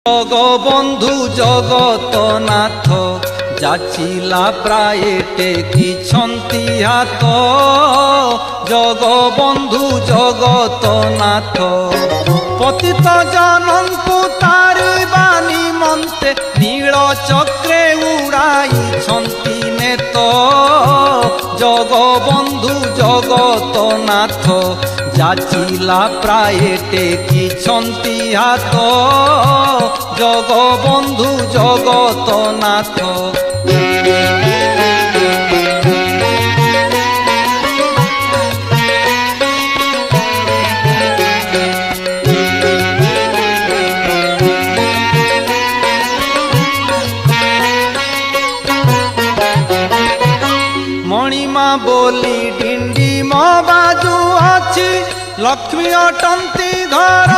জগবন্ধু জগতনাথ যাচিলা প্রায় টেকিছন্তি হাত। জগবন্ধু জগতনাথ পতিত জনଙ୍କୁ তারিবা নিমন্তে নীল চক্রে উড়াইছন্তি নেত। জগবন্ধু জগতনাথ যাচিলা প্রায় টেকিছন্তি হাত। জগবন্ধু জগতনাথ মণিমা বলি ডিন্ডিম বাজু ଅଛି। লক্ষ্মী অটন্তি ঘর